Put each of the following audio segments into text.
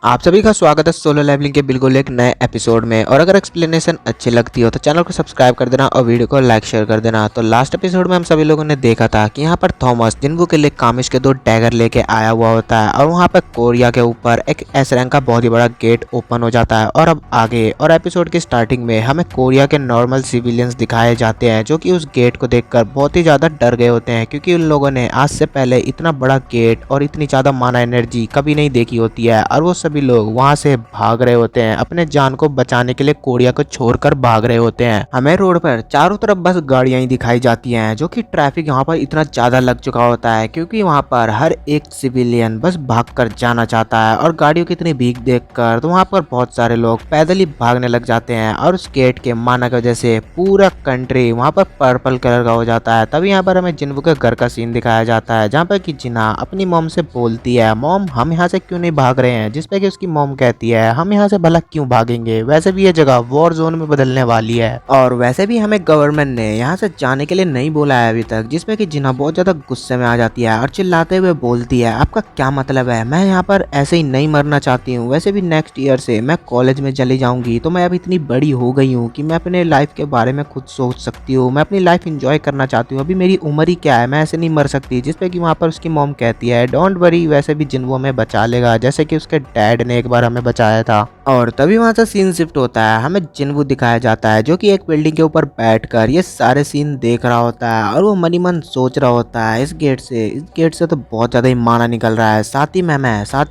आप सभी का स्वागत है सोलो लेवलिंग के बिल्कुल एक नए एपिसोड में। और अगर एक्सप्लेनेशन अच्छी लगती हो तो चैनल को सब्सक्राइब कर देना और वीडियो को लाइक शेयर कर देना। तो लास्ट एपिसोड में हम सभी लोगों ने देखा था कि यहाँ पर थॉमस जिन्वू के लिए कामिश के 2 डैगर लेके आया हुआ होता है और वहाँ पर कोरिया के ऊपर एक एस रैंक का बहुत ही बड़ा गेट ओपन हो जाता है। और अब आगे और एपिसोड की स्टार्टिंग में हमें कोरिया के नॉर्मल सिविलियंस दिखाए जाते हैं जो कि उस गेट को देखकर बहुत ही ज्यादा डर गए होते हैं, क्योंकि उन लोगों ने आज से पहले इतना बड़ा गेट और इतनी ज्यादा माना एनर्जी कभी नहीं देखी होती है। और वो सभी लोग वहां से भाग रहे होते हैं, अपने जान को बचाने के लिए कोरिया को छोड़कर भाग रहे होते हैं। हमें रोड पर चारों तरफ बस गाड़ियां ही दिखाई जाती हैं, जो कि ट्रैफिक यहाँ पर इतना ज्यादा लग चुका होता है क्योंकि वहाँ पर हर एक सिविलियन बस भागकर जाना चाहता है। और गाड़ियों की इतनी भीड़ देखकर तो वहाँ पर बहुत सारे लोग पैदल ही भागने लग जाते हैं। और उस गेट के माना की वजह से पूरा कंट्री वहाँ पर पर्पल कलर का हो जाता है। तभी यहाँ पर हमें जिन्वू के घर का सीन दिखाया जाता है, जहाँ पर कि जिन्हा अपनी मॉम से बोलती है, मॉम हम यहाँ से क्यों नहीं भाग रहे हैं। जिस पे कि उसकी मॉम कहती है, हम यहाँ से भला क्यों भागेंगे, वैसे भी ये जगह वॉर जोन में बदलने वाली है और वैसे भी हमें गवर्नमेंट ने यहाँ से जाने के लिए नहीं बोला है अभी तक। जिसपे कि जिन्हा बहुत ज्यादा गुस्से में आ जाती है और चिल्लाते हुए बोलती है, आपका क्या मतलब है, मैं यहाँ पर ऐसे ही नहीं मरना चाहती हूँ, वैसे भी नेक्स्ट ईयर से मैं कॉलेज में चली जाऊंगी तो मैं अब इतनी बड़ी हो गई हूँ कि मैं अपने लाइफ के बारे में खुद सोच सकती हूँ, मैं अपनी लाइफ इंजॉय करना चाहती हूँ, अभी मेरी उम्र ही क्या है, मैं ऐसे नहीं मर सकती। जिसपे कि वहाँ पर उसकी मॉम कहती है, डोंट वरी, वैसे भी जिन्वू हमें बचा लेगा, जैसे कि उसके डैड ने एक बार हमें बचाया था। और तभी वहां से सीन शिफ्ट होता है, हमें जिन्वू दिखाया जाता है जो कि एक बिल्डिंग के ऊपर बैठकर ये सारे सीन देख रहा होता है और वो मनी मन सोच रहा होता है, इस गेट से तो बहुत ज्यादा ही माना निकल रहा है, साथ ही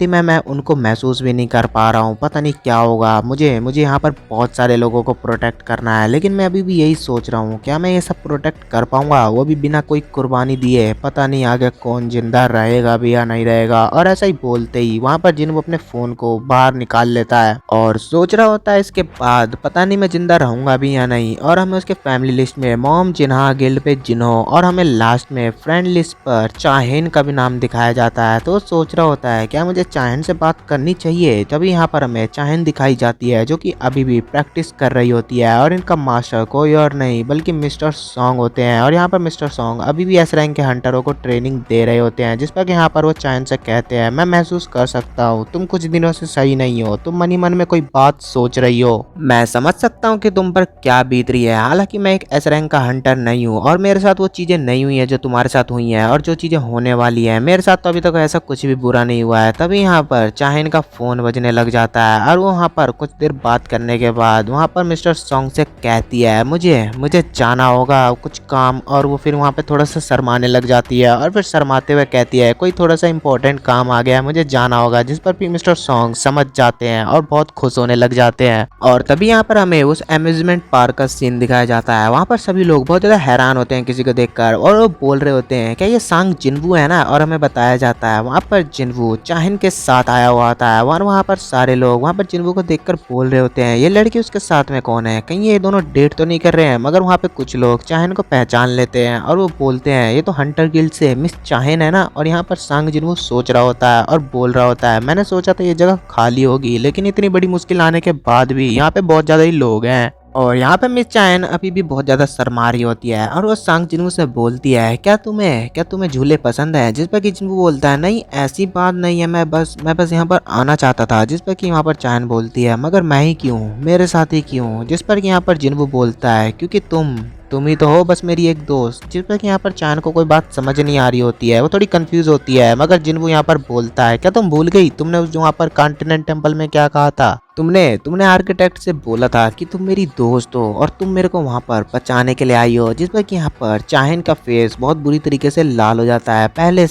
में मैं उनको महसूस भी नहीं कर पा रहा हूँ, पता नहीं क्या होगा। मुझे यहाँ पर बहुत सारे लोगों को प्रोटेक्ट करना है, लेकिन मैं अभी भी यही सोच रहा हूँ क्या मैं ये सब प्रोटेक्ट कर पाऊंगा, वो भी बिना कोई कुर्बानी दिए। पता नहीं आगे कौन जिंदा रहेगा भी या नहीं रहेगा। और ऐसा ही बोलते ही वहां पर जिन्वू अपने फोन को बाहर निकाल लेता है और सोच रहा होता है इसके बाद पता नहीं मैं जिंदा रहूंगा भी या नहीं। और हमें उसके फैमिली लिस्ट में मॉम, जिन्हा, गिल्ड पे जिन्हो और हमें लास्ट में फ्रेंड लिस्ट पर चाहेन का भी नाम दिखाया जाता है। तो सोच रहा होता है क्या मुझे चाहेन से बात करनी चाहिए। तभी यहाँ पर हमें चाहेन दिखाई जाती है जो कि अभी भी प्रैक्टिस कर रही होती है और इनका मास्टर कोई और नहीं बल्कि मिस्टर सॉन्ग होते हैं। और यहाँ पर मिस्टर सॉन्ग अभी भी एस रैंक के हंटरों को ट्रेनिंग दे रहे होते हैं, जिस पर यहाँ पर वो चाहेन से कहते हैं, मैं महसूस कर सकता हूँ तुम कुछ दिनों से सही नहीं हो, तुम मनी मन में कोई बात सोच रही हो, मैं समझ सकता हूँ कि तुम पर क्या बीत रही है। हालांकि मैं एक एस रैंक का हंटर नहीं हूँ और मेरे साथ वो चीजें नहीं हुई है जो तुम्हारे साथ हुई है और जो चीजें होने वाली है, मेरे साथ तो अभी तक ऐसा कुछ भी बुरा नहीं हुआ है। तभी यहाँ पर चाहेन का फोन बजने लग जाता है और वो वहाँ पर कुछ देर बात करने के बाद वहाँ पर मिस्टर सॉन्ग से कहती है, मुझे जाना होगा कुछ काम। और वो फिर वहाँ पे थोड़ा सा शर्माने लग जाती है और फिर शर्माते हुए कहती है, कोई थोड़ा सा इंपॉर्टेंट काम आ गया है, मुझे जाना होगा। जिस पर भी मिस्टर सॉन्ग समझ जाते हैं और बहुत खुश होने लग जाते हैं। और तभी यहाँ पर हमें उस अम्यूजमेंट पार्क का सीन दिखाया जाता है। वहाँ पर सभी लोग बहुत ज्यादा हैरान होते हैं किसी को देखकर और वो बोल रहे होते हैं क्या ये सांग जिन्वू है ना। और हमें बताया जाता है वहाँ पर जिन्वू चाहेन के साथ आया हुआ था और वहाँ पर सारे लोग वहाँ पर जिन्वू को देखकर बोल रहे होते हैं, ये लड़की उसके साथ में कौन है, कहीं ये दोनों डेट तो नहीं कर रहे हैं। मगर वहाँ पे कुछ लोग चाहेन को पहचान लेते हैं और वो बोलते हैं, ये तो हंटर गिल्ड से मिस चाहेन है ना। और यहाँ पर सांग जिन्वू सोच रहा होता है और बोल रहा होता है, मैंने सोचा था ये जगह खाली होगी, लेकिन इतनी बड़ी मुश्किल आने के बाद भी यहाँ पे बहुत ज्यादा ही लोग हैं। और यहाँ पे मिस चायन अभी भी बहुत ज्यादा शर्मा रही होती है और वो सांग जिन्वू से बोलती है, क्या तुम्हें झूले पसंद है। जिस पर कि जिन्वू बोलता है, नहीं ऐसी बात नहीं है, मैं बस यहाँ पर आना चाहता था। जिस पर कि वहाँ पर चायन बोलती है, मगर मैं ही क्यों, मेरे साथ ही क्यों। जिस पर कि यहाँ पर जिन्वू बोलता है, क्योंकि तुम ही तो हो बस मेरी एक दोस्त। जिस पर कि यहाँ पर चायन को कोई बात समझ नहीं आ रही होती है, वो थोड़ी कंफ्यूज होती है। मगर जिन्वू यहाँ पर बोलता है, क्या तुम भूल गई तुमने उस वहाँ पर कॉन्टिनेंट टेम्पल में क्या कहा था, तुमने आर्किटेक्ट से बोला था कि तुम मेरी दोस्त हो और तुम मेरे को वहां पर बचाने के लिए आई हो। जिस पर कि यहाँ पर चाहेन का फेस बहुत बुरी तरीके से लाल हो जाता है, पहले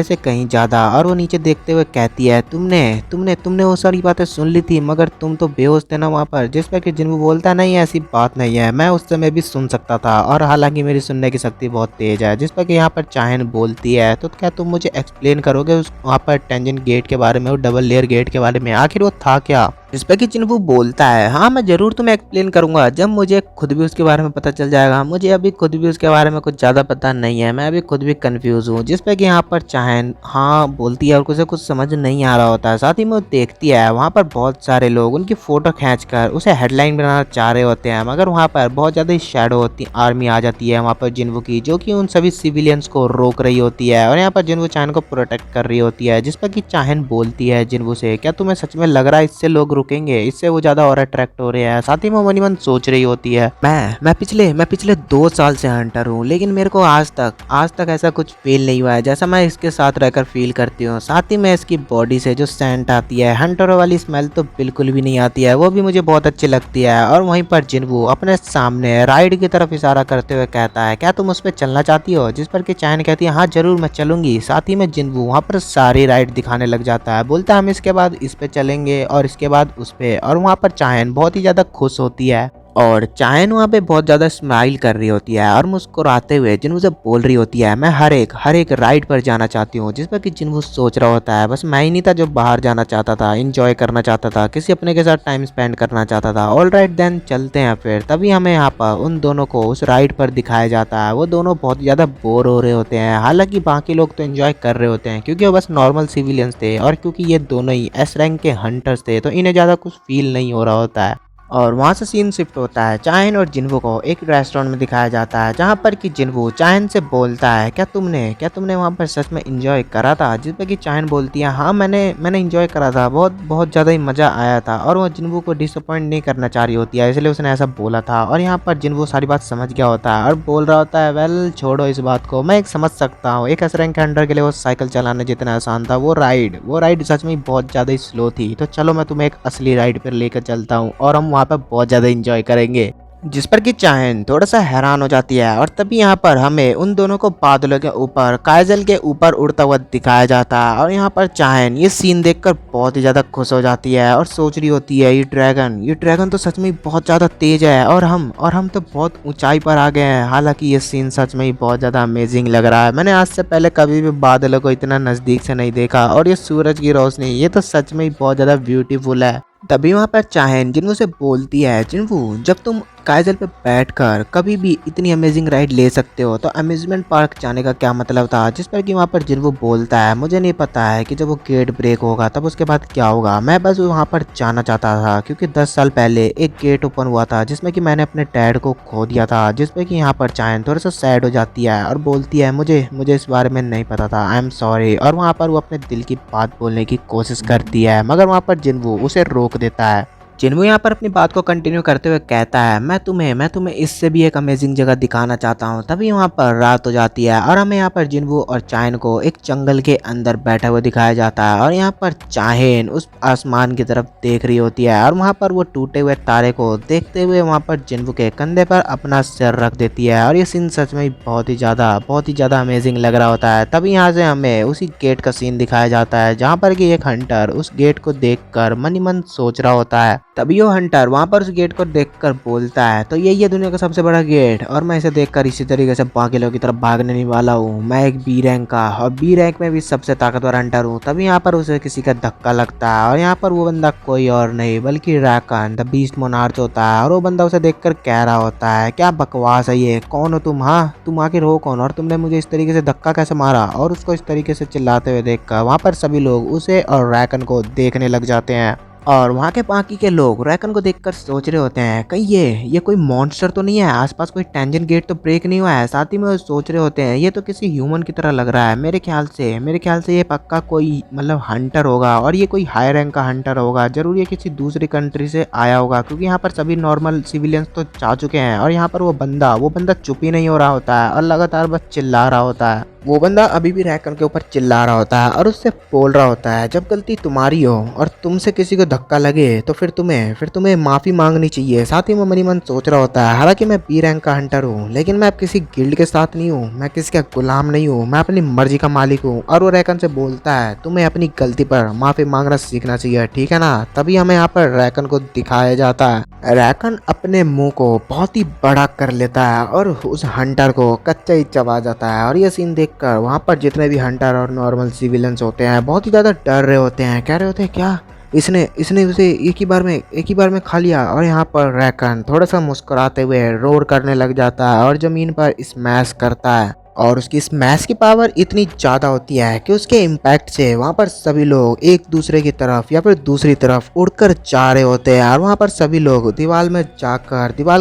से कहीं ज्यादा। और वो नीचे देखते हुए कहती है, तुमने वो सारी बातें सुन ली थी मगर तुम तो बेहोश थे ना वहाँ पर। जिस पर कि जिन्वू बोलता है, नहीं ऐसी बात नहीं है, मैं उस समय भी सुन सकता था और हालांकि मेरी सुनने की शक्ति बहुत तेज है। जिस पर कि यहाँ पर चाहेन बोलती है, तो क्या तुम मुझे एक्सप्लेन करोगे उस वहाँ पर टेंजेंट गेट के बारे में, वो डबल लेयर गेट के बारे में, आखिर वो था क्या। इस पे कि जिन्वू बोलता है, हाँ मैं ज़रूर तुम्हें एक्सप्लेन करूंगा जब मुझे खुद भी उसके बारे में पता चल जाएगा। मुझे अभी खुद भी उसके बारे में कुछ ज़्यादा पता नहीं है, मैं अभी खुद भी कंफ्यूज हूँ। जिस पे कि यहाँ पर चाहन हाँ बोलती है और उसे कुछ समझ नहीं आ रहा होता है। साथ ही में वो देखती है वहाँ पर बहुत सारे लोग उनकी फ़ोटो खींचकर उसे हेडलाइन बनाना चाह रहे होते हैं, मगर वहाँ पर बहुत ज़्यादा शैडो होती आर्मी आ जाती है वहाँ पर जिन्वू की, जो कि उन सभी सिविलियंस को रोक रही होती है और यहाँ पर जिन्वू चाहन को प्रोटेक्ट कर रही होती है। जिस पर कि चाहन बोलती है जिन्वू से, क्या तुम्हें सच में लग रहा है इससे लोग रुकेंगे, इससे वो ज्यादा और अट्रैक्ट हो रहे हैं। साथ ही में मनी मन सोच रही होती है, मैं पिछले 2 साल से हंटर हूँ, लेकिन मेरे को आज तक ऐसा कुछ फील नहीं हुआ है जैसा मैं इसके साथ रहकर फील करती हूँ। साथ ही में इसकी बॉडी से जो सेंट आती है, हंटर वाली स्मेल तो बिल्कुल भी नहीं आती है, वो भी मुझे बहुत अच्छी लगती है। और वहीं पर जिन्वू अपने सामने राइड की तरफ इशारा करते हुए कहता है, क्या तुम उस पर चलना चाहती हो। जिस पर कि चायन कहती है, हाँ जरूर मैं चलूंगी। साथ ही में जिन्वू वहाँ पर सारी राइड दिखाने लग जाता है, बोलता है हम इसके बाद इस पे चलेंगे और इसके बाद उस पे। और वहाँ पर चायन बहुत ही ज़्यादा खुश होती है और चायन वहाँ पे बहुत ज़्यादा स्माइल कर रही होती है और मुस्कुराते हुए जिन्वू से बोल रही होती है, मैं हर एक राइड पर जाना चाहती हूँ। जिस पर कि जिन्वू सोच रहा होता है, बस मैं ही नहीं था जो बाहर जाना चाहता था, इंजॉय करना चाहता था, किसी अपने के साथ टाइम स्पेंड करना चाहता था। ऑल राइट देन चलते हैं फिर। तभी हमें यहाँ पर उन दोनों को उस राइड पर दिखाया जाता है। वो दोनों बहुत ज़्यादा बोर हो रहे होते हैं, हालांकि बाकी लोग तो एंजॉय कर रहे होते हैं क्योंकि वो बस नॉर्मल सिविलियंस थे और क्योंकि ये दोनों ही एस रैंक के हंटर्स थे तो इन्हें ज़्यादा कुछ फील नहीं हो रहा होता है। और वहाँ से सीन शिफ्ट होता है, चाहन और जिन्वू को एक रेस्टोरेंट में दिखाया जाता है जहाँ पर कि जिन्वू चाहन से बोलता है, क्या तुमने वहाँ पर सच में इंजॉय करा था। जिस पर कि चाहन बोलती है, हाँ मैंने इंजॉय करा था, बहुत बहुत ज़्यादा ही मज़ा आया था। और वो जिन्वू को डिसअपॉइंट नहीं करना चाह रही होती है, इसलिए उसने ऐसा बोला था। और यहाँ पर जिन्वू सारी बात समझ गया होता है और बोल रहा होता है, वेल छोड़ो इस बात को, मैं एक समझ सकता हूँ, एक एस रैंक के हंटर के लिए वो साइकिल चलाना जितना आसान था, वो राइड सच में बहुत ज़्यादा ही स्लो थी। तो चलो मैं तुम्हें एक असली राइड पर लेकर चलता हूँ और हम वहाँ पर बहुत ज़्यादा इंजॉय करेंगे। जिस पर कि चाहन थोड़ा सा हैरान हो जाती है और तभी यहाँ पर हमें उन दोनों को बादलों के ऊपर काजल के ऊपर उड़ता हुआ दिखाया जाता है। और यहाँ पर चाहन ये सीन देखकर बहुत ही ज़्यादा खुश हो जाती है और सोच रही होती है, ये ड्रैगन तो सच में बहुत ज़्यादा तेज है और हम तो बहुत ऊंचाई पर आ गए हैं। हालांकि ये सीन सच में ही बहुत ज़्यादा अमेजिंग लग रहा है। मैंने आज से पहले कभी भी बादलों को इतना नज़दीक से नहीं देखा और ये सूरज की रोशनी, ये तो सच में ही बहुत ज़्यादा ब्यूटीफुल है। तभी वहाँ पर चाहन जिन्वू से बोलती है, जिन्वू जब तुम काइजल पे बैठकर कभी भी इतनी अमेजिंग राइड ले सकते हो तो अम्यूजमेंट पार्क जाने का क्या मतलब था। जिस पर कि वहाँ पर जिन्वू बोलता है, मुझे नहीं पता है कि जब वो गेट ब्रेक होगा तब उसके बाद क्या होगा, मैं बस वहाँ पर जाना चाहता था क्योंकि 10 साल पहले एक गेट ओपन हुआ था जिसमें कि मैंने अपने डैड को खो दिया था। जिस पर कि यहाँ पर चाहन थोड़ा सा सैड हो जाती है और बोलती है, मुझे इस बारे में नहीं पता था, आई एम सॉरी। और वहाँ पर वो अपने दिल की बात बोलने की कोशिश करती है मगर वहाँ पर जिन्वू उसे रोक देता है। जिन्वू यहाँ पर अपनी बात को कंटिन्यू करते हुए कहता है, मैं तुम्हें इससे भी एक अमेजिंग जगह दिखाना चाहता हूँ। तभी वहाँ पर रात हो जाती है और हमें यहाँ पर जिन्वू और चाहन को एक जंगल के अंदर बैठा हुआ दिखाया जाता है। और यहाँ पर चाहन उस आसमान की तरफ देख रही होती है और वहाँ पर वो टूटे हुए तारे को देखते हुए वहाँ पर जिन्वू के कंधे पर अपना सिर रख देती है। और ये सीन सच में बहुत ही ज़्यादा अमेजिंग लग रहा होता है। तभी यहाँ से हमें उसी गेट का सीन दिखाया जाता है जहाँ पर कि एक हंटर उस गेट को देखकर मन ही मन सोच रहा होता है। तभी वो हंटर वहां पर उस गेट को देखकर बोलता है, तो यही है दुनिया का सबसे बड़ा गेट और मैं इसे देखकर इसी तरीके से बाकी लोगों की तरफ भागने नहीं वाला हूँ। मैं एक बी रैंक का और बी रैंक में भी सबसे ताकतवर हंटर हूँ। तभी यहाँ पर उसे किसी का धक्का लगता है और यहाँ पर वो बंदा कोई और नहीं बल्कि रैकन द बीस्ट मोनार्च होता है। और वो बंदा उसे देखकर कह रहा होता है, क्या बकवास है ये, कौन हो तुम, हाँ तुम आखिर हो कौन और तुमने मुझे इस तरीके से धक्का कैसे मारा। और उसको इस तरीके से चिल्लाते हुए देखकर वहाँ पर सभी लोग उसे और रैकन को देखने लग जाते हैं। और वहाँ के बाकी के लोग रैकन को देखकर सोच रहे होते हैं, कहीं ये कोई मॉन्स्टर तो नहीं है, आसपास कोई टेंजेंट गेट तो ब्रेक नहीं हुआ है। साथ ही में वो सोच रहे होते हैं, ये तो किसी ह्यूमन की तरह लग रहा है, मेरे ख्याल से ये पक्का कोई मतलब हंटर होगा और ये कोई हाई रैंक का हंटर होगा, जरूर ये किसी दूसरी कंट्री से आया होगा क्योंकि यहाँ पर सभी नॉर्मल सिविलियंस तो जा चुके हैं। और यहाँ पर वो बंदा चुप ही नहीं हो रहा होता है और लगातार बस चिल्ला रहा होता है। वो बंदा अभी भी रैकन के ऊपर चिल्ला रहा होता है और उससे बोल रहा होता है, जब गलती तुम्हारी हो और तुमसे किसी को धक्का लगे तो फिर तुम्हें माफ़ी मांगनी चाहिए। साथ ही वो मनी मन सोच रहा होता है, हालांकि मैं बी रैंक का हंटर हूँ लेकिन मैं अब किसी गिल्ड के साथ नहीं हूँ, मैं किसी का गुलाम नहीं हूँ, मैं अपनी मर्जी का मालिक हूँ। और वो रैकन से बोलता है, तुम्हें अपनी गलती पर माफ़ी मांगना सीखना चाहिए, ठीक है ना। तभी हमें यहाँ पर रैकन को दिखाया जाता है, रैकन अपने मुंह को बहुत ही बड़ा कर लेता है और उस हंटर को कच्चा ही चबा जाता है। और ये सीन देखकर वहाँ पर जितने भी हंटर और नॉर्मल सिविलियंस होते हैं बहुत ही ज़्यादा डर रहे होते हैं, कह रहे होते हैं, इसने इसने उसे एक ही बार में खा लिया। और यहाँ पर रैकन थोड़ा सा मुस्कुराते हुए रोर करने लग जाता है और ज़मीन पर स्मैश करता है। और उसकी स्मैश की पावर इतनी ज़्यादा होती है कि उसके इम्पैक्ट से वहाँ पर सभी लोग एक दूसरे की तरफ या फिर दूसरी तरफ उड़कर जा रहे होते हैं। और वहाँ पर सभी लोग दीवार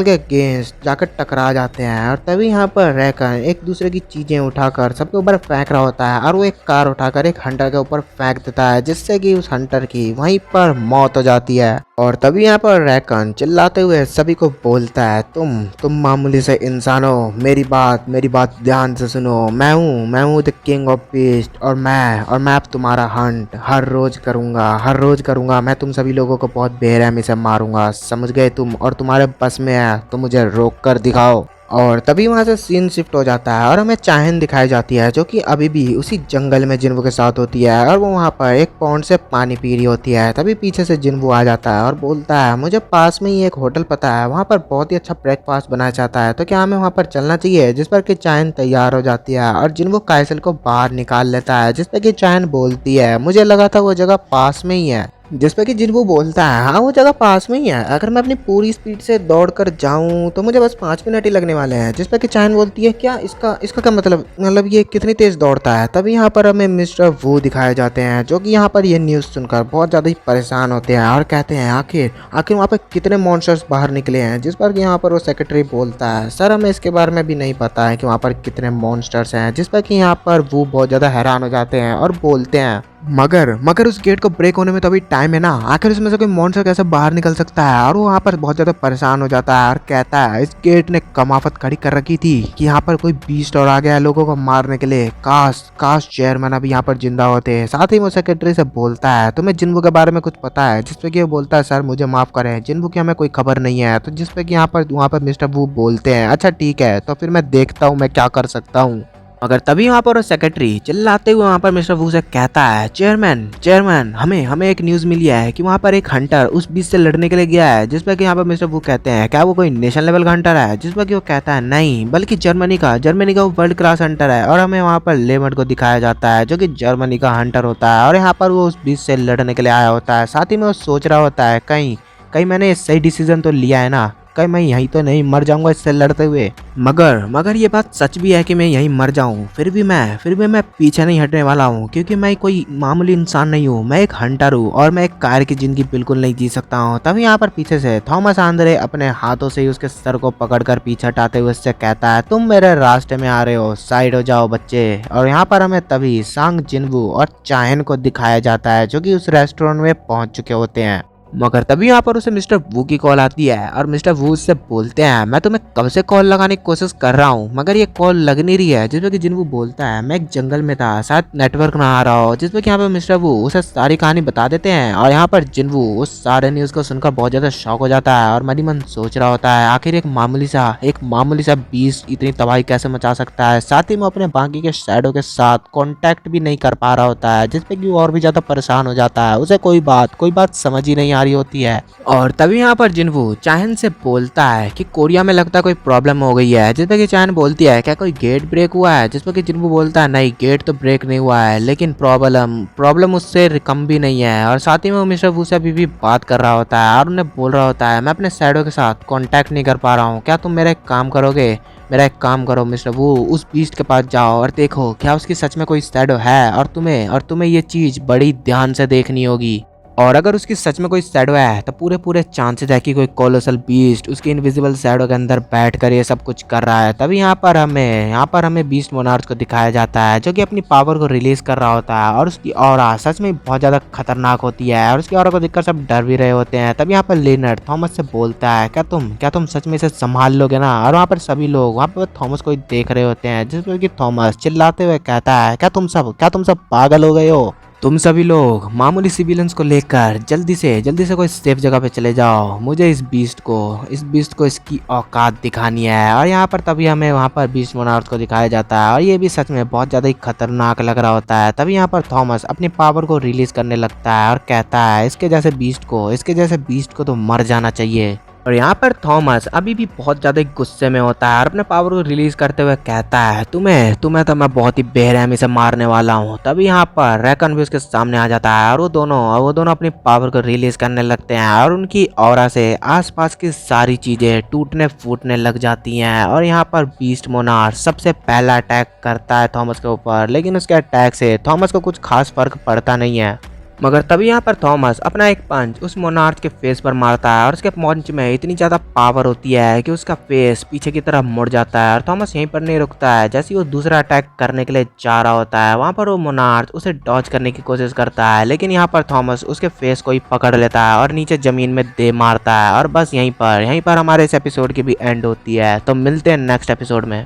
के अगेंस्ट जाकर टकरा जाते हैं। और तभी यहाँ पर रहकर एक दूसरे की चीज़ें उठाकर सबके ऊपर फेंक रहा होता है। और वो एक कार उठाकर एक हंटर के ऊपर फेंक देता है, जिससे कि उस हंटर की वहीं पर मौत हो जाती है। और तभी यहाँ पर रैकन चिल्लाते हुए सभी को बोलता है, तुम मामूली से इंसान हो, मेरी बात ध्यान से सुनो। मैं हूँ द किंग ऑफ बीस्ट। और मैं अब तुम्हारा हंट हर रोज करूंगा। मैं तुम सभी लोगों को बहुत बेरहमी से मारूंगा, समझ गए तुम? और तुम्हारे बस में है तो मुझे रोक कर दिखाओ। और तभी वहाँ से सीन शिफ्ट हो जाता है और हमें चाहन दिखाई जाती है, जो कि अभी भी उसी जंगल में जिन्वू के साथ होती है। और वो वहाँ पर एक पॉन्ड से पानी पी रही होती है। तभी पीछे से जिन्वू आ जाता है और बोलता है, मुझे पास में ही एक होटल पता है, वहाँ पर बहुत ही अच्छा ब्रेकफास्ट बनाया जाता है, तो क्या हमें वहाँ पर चलना चाहिए? जिस पर कि चाहन तैयार हो जाती है और जिन्वू काइसल को बाहर निकाल लेता है, जिस पर कि चाहन बोलती है, मुझे लगा था वो जगह पास में ही है। जिस पे कि जिन्वू बोलता है, हाँ वो जगह पास में ही है, अगर मैं अपनी पूरी स्पीड से दौड़ कर जाऊँ तो मुझे बस 5 मिनट ही लगने वाले हैं। जिस पे कि चाहन बोलती है, क्या इसका क्या मतलब ये कितनी तेज दौड़ता है? तभी यहाँ पर हमें मिस्टर वू दिखाए जाते हैं, जो कि यहाँ पर ये न्यूज़ सुनकर बहुत ज़्यादा ही परेशान होते हैं और कहते हैं, आखिर वहाँ पर कितने मॉन्स्टर्स बाहर निकले हैं? जिस पर कि यहाँ पर वो सेक्रेटरी बोलता है, सर हमें इसके बारे में भी नहीं पता है कि वहाँ पर कितने मॉन्स्टर्स हैं। जिस पर कि यहाँ पर वो बहुत ज़्यादा हैरान हो जाते हैं और बोलते हैं, मगर उस गेट को ब्रेक होने में तो अभी टाइम है ना, आखिर उसमें से कोई मॉन्स्टर कैसे बाहर निकल सकता है? और वो वहाँ पर बहुत ज़्यादा परेशान हो जाता है और कहता है, इस गेट ने कमाफत खड़ी कर रखी थी कि यहाँ पर कोई बीस्ट और आ गया है लोगों को मारने के लिए। काश चेयरमैन अभी यहाँ पर जिंदा होते। साथ ही वो सेक्रेटरी से बोलता है, तुम्हें जिन्वू के बारे में कुछ पता है? जिसपे कि वो बोलता है, सर मुझे माफ करें, जिन्वू की हमें कोई खबर नहीं है। तो जिसपे कि वहाँ पर मिस्टर वू बोलते हैं, अच्छा ठीक है, तो फिर मैं देखता हूँ मैं क्या कर सकता हूँ। मगर तभी वहाँ पर सेक्रेटरी चिल्लाते हुए वहाँ पर मिस्टर वू से कहता है, चेयरमैन हमें एक न्यूज़ मिली है कि वहाँ पर एक हंटर उस बीच से लड़ने के लिए गया है। जिस पर कि यहाँ पर मिस्टर वू कहते हैं, क्या वो कोई नेशनल लेवल का हंटर है? जिस पर कि वो कहता है, नहीं बल्कि जर्मनी का वो वर्ल्ड क्लास हंटर है। और हमें वहाँ पर लेमंड को दिखाया जाता है, जो कि जर्मनी का हंटर होता है। और यहाँ पर वो उस बीच से लड़ने के लिए आया होता है। साथ ही में वो सोच रहा होता है, कहीं मैंने सही डिसीजन तो लिया है ना, कहीं मैं यहीं तो नहीं मर जाऊंगा इससे लड़ते हुए। मगर ये बात सच भी है कि मैं यहीं मर जाऊं, फिर भी मैं पीछे नहीं हटने वाला हूं, क्योंकि मैं कोई मामूली इंसान नहीं हूं, मैं एक हंटर हूं और मैं एक कार की जिंदगी बिल्कुल नहीं जी सकता हूं। तभी यहाँ पर पीछे से थॉमस आंद्रे अपने हाथों से ही उसके सर को पकड़कर पीछे हटाते हुए उससे कहता है, तुम मेरे रास्ते में आ रहे हो, साइड हो जाओ बच्चे। और यहाँ पर हमें तभी सांग जिन्वू और चाहन को दिखाया जाता है, जो कि उस रेस्टोरेंट में पहुंच चुके होते हैं। मगर तभी यहाँ पर उसे मिस्टर वू की कॉल आती है और मिस्टर वू उससे बोलते हैं, मैं तुम्हें कब से कॉल लगाने की कोशिश कर रहा हूँ मगर ये कॉल लग नहीं रही है। जिसमें कि जिन्वू बोलता है, मैं एक जंगल में था, शायद नेटवर्क ना आ रहा हो। जिसमें कि यहाँ पर मिस्टर वू उसे सारी कहानी बता देते हैं। और यहाँ पर जिन्वू उस सारे न्यूज़ को सुनकर बहुत ज़्यादा शॉक हो जाता है और मन ही मन सोच रहा होता है, आखिर एक मामूली सा बीस्ट इतनी तबाही कैसे मचा सकता है। साथ ही में अपने बाकी के शैडो के साथ कॉन्टैक्ट भी नहीं कर पा रहा होता है, जिसपे कि वो और भी ज़्यादा परेशान हो जाता है। उसे कोई बात समझ ही नहीं आ रही होती है। और तभी यहाँ पर जिन्वू चाहन से बोलता है कि कोरिया में लगता है कोई प्रॉब्लम हो गई है। जिसपे कि चाहन बोलती है, क्या कोई गेट ब्रेक हुआ है? जिसपे कि जिन्वू बोलता है, नहीं गेट तो ब्रेक नहीं हुआ है, लेकिन प्रॉब्लम उससे कम भी नहीं है। और साथ ही में वो मिस्टर वू से अभी भी बात कर रहा होता है और उन्हें बोल रहा होता है, मैं अपने शैडो के साथ कांटेक्ट नहीं कर पा रहा हूँ, क्या तुम मेरा एक काम करोगे? मेरा एक काम करो मिस्टर वू, उस बीस्ट के पास जाओ और देखो क्या उसकी सच में कोई शैडो है, और तुम्हें ये चीज़ बड़ी ध्यान से देखनी होगी। और अगर उसकी सच में कोई शैडो है तो पूरे चांसेस है कि कोई कोलोसल बीस्ट उसकी इनविजिबल शैडो के अंदर बैठकर ये सब कुछ कर रहा है। तभी यहाँ पर हमें बीस्ट मोनार्च को दिखाया जाता है, जो कि अपनी पावर को रिलीज कर रहा होता है और उसकी ऑरा सच में बहुत ज़्यादा खतरनाक होती है और उसकी ऑरा को देखकर सब डर भी रहे होते हैं। तभी यहाँ पर लेनर्ड थॉमस से बोलता है, क्या तुम सच में इसे संभाल लोगे ना? और वहाँ पर सभी लोग वहाँ पर थॉमस को देख रहे होते हैं, जिसमें कि थॉमस चिल्लाते हुए कहता है, क्या तुम सब पागल हो गए हो? तुम सभी लोग मामूली सिविलियंस को लेकर जल्दी से कोई सेफ जगह पे चले जाओ, मुझे इस बीस्ट को इसकी औकात दिखानी है। और यहाँ पर तभी हमें वहाँ पर बीस्ट मोनार्च को दिखाया जाता है और ये भी सच में बहुत ज़्यादा ही खतरनाक लग रहा होता है। तभी यहाँ पर थॉमस अपनी पावर को रिलीज करने लगता है और कहता है, इसके जैसे बीस्ट को तो मर जाना चाहिए। और यहाँ पर थॉमस अभी भी बहुत ज्यादा गुस्से में होता है और अपने पावर को रिलीज करते हुए कहता है तुम्हें तुम्हें तो मैं बहुत ही बेरहमी से मारने वाला हूँ। तभी यहाँ पर रैकन भी उसके सामने आ जाता है और वो दोनों अपनी पावर को रिलीज करने लगते हैं और उनकी ऑरा से आसपास की सारी चीजें टूटने फूटने लग जाती हैं। और यहाँ पर बीस्ट मोनार्क सबसे पहला अटैक करता है थॉमस के ऊपर, लेकिन उसके अटैक से थॉमस को कुछ खास फर्क पड़ता नहीं है। मगर तभी यहाँ पर थॉमस अपना एक पंच उस मोनार्क के फेस पर मारता है और उसके पंच में इतनी ज़्यादा पावर होती है कि उसका फेस पीछे की तरफ मुड़ जाता है। और थॉमस यहीं पर नहीं रुकता है, जैसे ही वो दूसरा अटैक करने के लिए जा रहा होता है वहाँ पर वो मोनार्क उसे डॉज करने की कोशिश करता है, लेकिन यहाँ पर थॉमस उसके फेस को ही पकड़ लेता है और नीचे ज़मीन में दे मारता है। और बस यहीं पर हमारे इस एपिसोड की भी एंड होती है। तो मिलते हैं नेक्स्ट एपिसोड में।